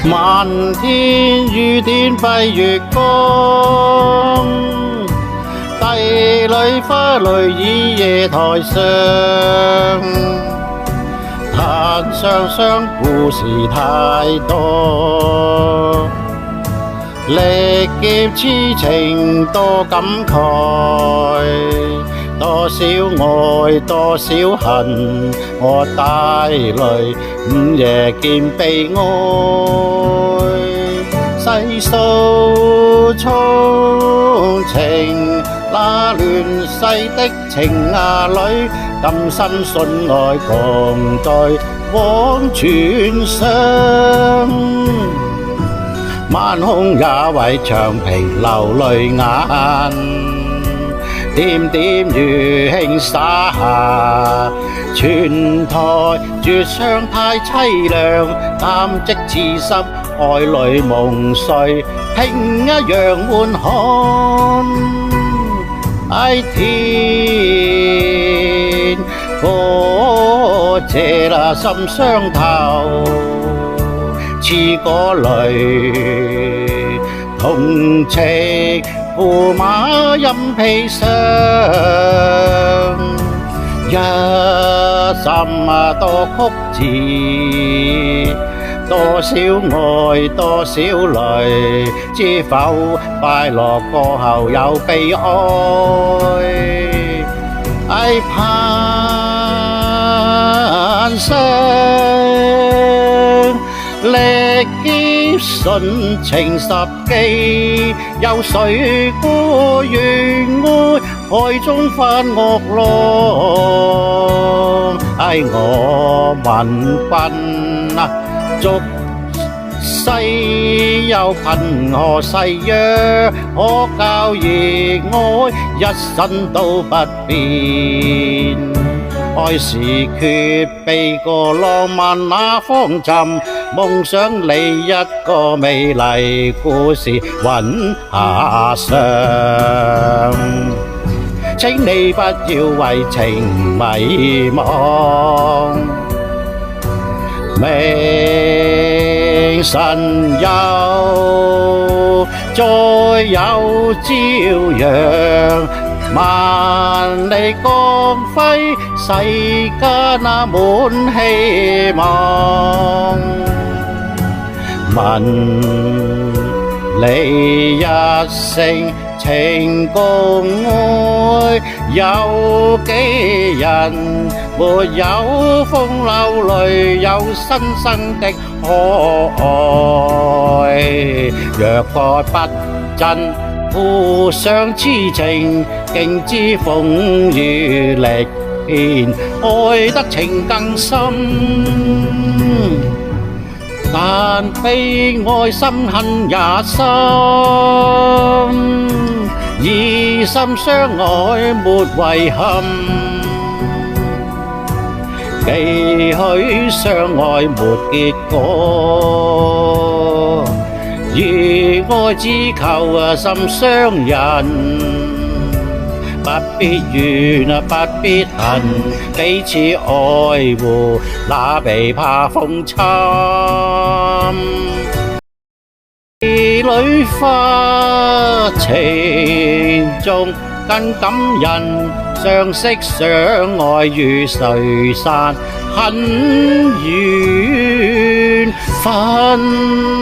漫天雨點蔽月光，帝女花淚倚夜台上。嘆雙雙故事太多，歷劫痴情多感慨。多少愛多少恨，我帶淚午夜見悲哀。細數衷情，那亂世的情裡，今生信愛共對往傳上。晚空也為長平流淚眼。點點餘輕灑下，全台絕唱太凄涼，淡寂痴心愛侶夢碎，平一樣換看。唉天，多謝那心傷透，似個淚同情。駙馬任披上，一心多曲折，多少愛多少淚，知否快樂過後有悲哀？唉攀上歷劫純情十記，有誰過願愛海中翻惡浪？唉我問君啊，俗世又憑何誓約，可教兒愛一生都不變？愛是決避過浪漫那方尋，夢想你一個美麗故事雲霞上。請你不要為情迷茫，明晨又再有朝陽。萬里光輝，世間那滿希望。問你一聲情共愛，有幾人沒有風流淚，有新生的可愛？若愛不真，互相痴情，竟知風雨歷遍，愛得情更深。但悲哀深恨也深，以心相愛沒遺憾，幾許相愛沒結果。如愛只求心相印，不必怨不必恨，彼此愛護，哪被怕風侵？兒女花情中更感人，相識相愛與誰散，很緣分。